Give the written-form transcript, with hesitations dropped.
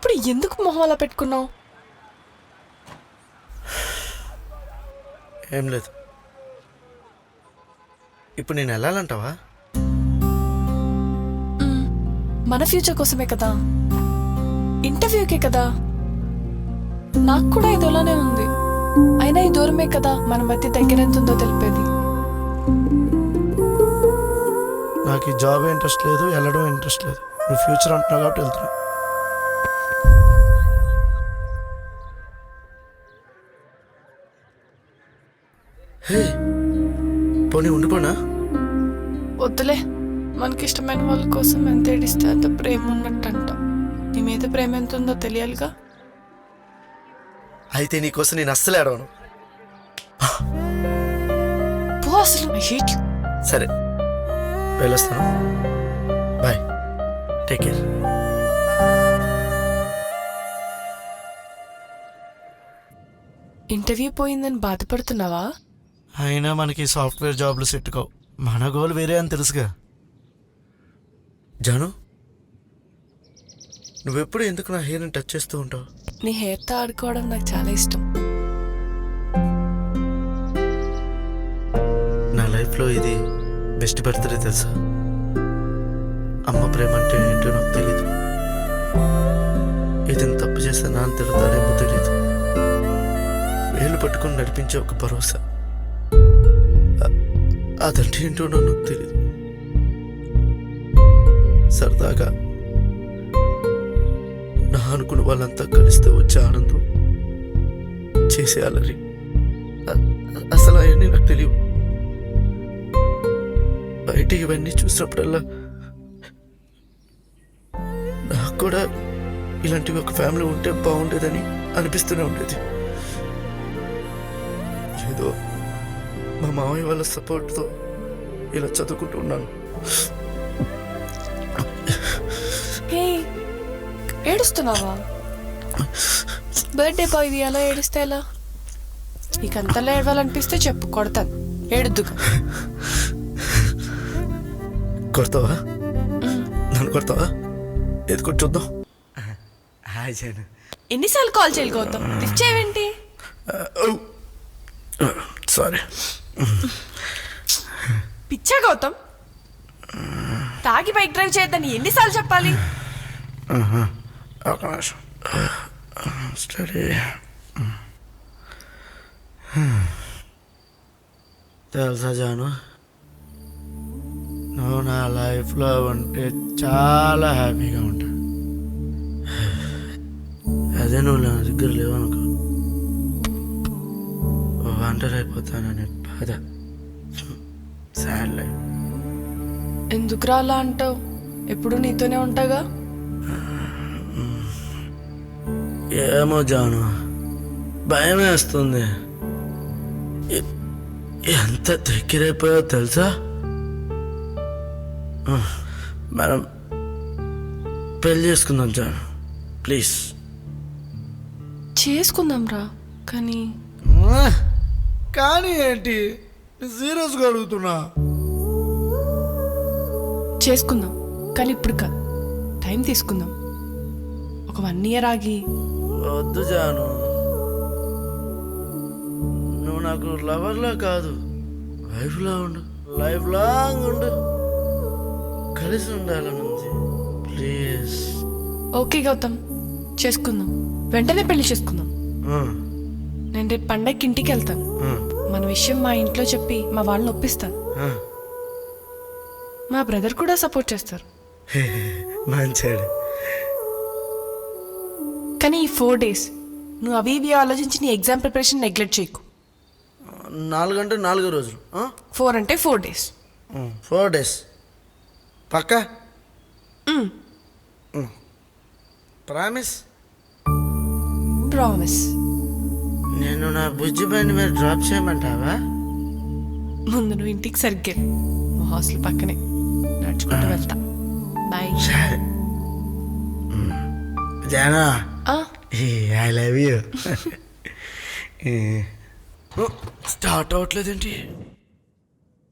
ఇప్పుడు ఎందుకు మొహం అలా పెట్టుకున్నావు? ఏం లేదు. ఇప్పుడు నేను వెళ్ళాలంటావా? మన ఫ్యూచర్ కోసమే కదా, ఇంటర్వ్యూకే కదా. నాకు కూడా ఇదోలానే ఉంది. అయినా ఈ దూరమే కదా మన మధ్య దగ్గర ఎంత ఉందో తెలిపేది. నాకు ఈ జాబ్ ఇంట్రెస్ట్ లేదు, వెళ్ళడం ఇంట్రెస్ట్ లేదు. నువ్వు ఫ్యూచర్ అంటున్నావు కాబట్టి వెళ్తున్నా. హే, పోనీ ఉండిపోనా? వద్దులే, మనకిష్టమైన వాళ్ళ కోసం ఎంత ఏడిస్తే అంత ప్రేమ ఉన్నట్టంట. నీ మీద ప్రేమ ఎంత ఉందో తెలియాలిగా. అయితే నీకోసం నేను అస్సలు ఏడవను. పో అసలు, I hate you. సరే, వెళ్ళొస్తాను. Bye, take care. ఇంటర్వ్యూ పోయిందని బాధపడుతున్నావా? అయినా మనకి సాఫ్ట్వేర్ జాబ్లు సెట్ కావు. మన గోల్ వేరే అని తెలుసుగా. జాను, నువ్వెప్పుడు ఎందుకు నా హెయిర్ని టచ్ చేస్తూ ఉంటావు? నీ హెయిర్తో ఆడుకోవడం నాకు చాలా ఇష్టం. నా లైఫ్లో ఇది బెస్ట్ బర్త్డే తెలుసా? అమ్మ ప్రేమ అంటే ఏంటో నాకు తెలీదు. ఏదైనా తప్పు చేస్తే నాన్న తిరుగుతాడేమో తెలీదు. వేలు పట్టుకుని నడిపించే ఒక భరోసా, అదంటే ఏంటో నాకు తెలీదు. సరదాగా నా అనుకున్న వాళ్ళంతా కలిస్తే వచ్చే ఆనందం, చేసే అలరి, అసలు అవన్నీ నాకు తెలియవు. బయట ఇవన్నీ చూసినప్పుడల్లా నాకు కూడా ఇలాంటివి ఒక ఫ్యామిలీ ఉంటే బాగుండేదని అనిపిస్తూనే ఉండేది. ఏదో మా మామయ్య వాళ్ళ సపోర్ట్తో ఇలా చదువుకుంటూ ఉన్నాను. ఏడుస్తున్నావా? బర్త్డే బాయ్ ఇది, అలా ఏడిస్తే ఎలా? నీకు అంతలా ఏడవాలనిపిస్తే చెప్పు, కొడతాను. ఏడుద్దుగా. కొడతావా? నన్ను కొడతావా? ఏది కొట్టి చూద్దాం. ఎన్నిసార్లు కాల్ చేయాలి గౌతమ్? లిఫ్ట్ చేయవేంటి? సారీ. పిచ్చా గౌతమ్? తాగి బైక్ డ్రైవ్ చేయొద్దని ఎన్నిసార్లు చెప్పాలి? ఒక నిమిషం. స్టడీ. తెలుసా జాను, నువ్వు నా లైఫ్లో ఉంటే చాలా హ్యాపీగా ఉంటా. అదే నువ్వు నా దగ్గర లేవనుకో, ఒంటరి అయిపోతానని బాధ. Sad life. ఎందుకురా అలా అంటావు? ఎప్పుడు నీతోనే ఉంటాగా. ఏమో జాను, భయం వేస్తుంది. ఎంత దగ్గరైపోయో తెలుసా? మనం పెళ్ళి చేసుకుందాం జాను, ప్లీజ్. చేసుకుందాం రా, కానీ కానీ ఏంటి? సీరియస్గా అడుగుతున్నా. చేసుకుందాం, కానీ ఇప్పుడు కాదు. టైం తీసుకుందాం, ఒక 1 year ఆగి. వద్దు జాను, నువ్వు నాకు లవర్లా కాదు, వైఫ్లా ఉండు. లైఫ్ లాంగ్ ఉండు, కలిసి ఉండాలనుంది. ప్లీజ్. ఓకే గౌతమ్, చేసుకుందాం. వెంటనే పెళ్లి చేసుకుందాం. నేను రేపు పండగకి ఇంటికి వెళ్తాను. మన విషయం మా ఇంట్లో చెప్పి మా వాళ్ళని ఒప్పిస్తాను. మా బ్రదర్ కూడా సపోర్ట్ చేస్తారు. మంచాడు. కానీ ఈ 4 days నువ్వు అవి ఇవి ఆలోచించి నీ ఎగ్జామ్ ప్రిపరేషన్ నెగ్లెక్ట్ చేయకు. 4 అంటే 4 రోజులు. 4 అంటే 4 days. 4 days పక్కా? ప్రామిస్? ప్రామిస్. నేను నా బుజ్జి బండి మీద డ్రాప్ చేయమంటావా? ముందు నువ్వు ఇంటికి సరిగ్గా, మా హాస్టల్ పక్కనే, నడుచుకుంటూ వెళ్తా. బాయ్. సరే జానా, ఐ లవ్ యూ. స్టార్ట్ అవ్వట్లేదేంటి?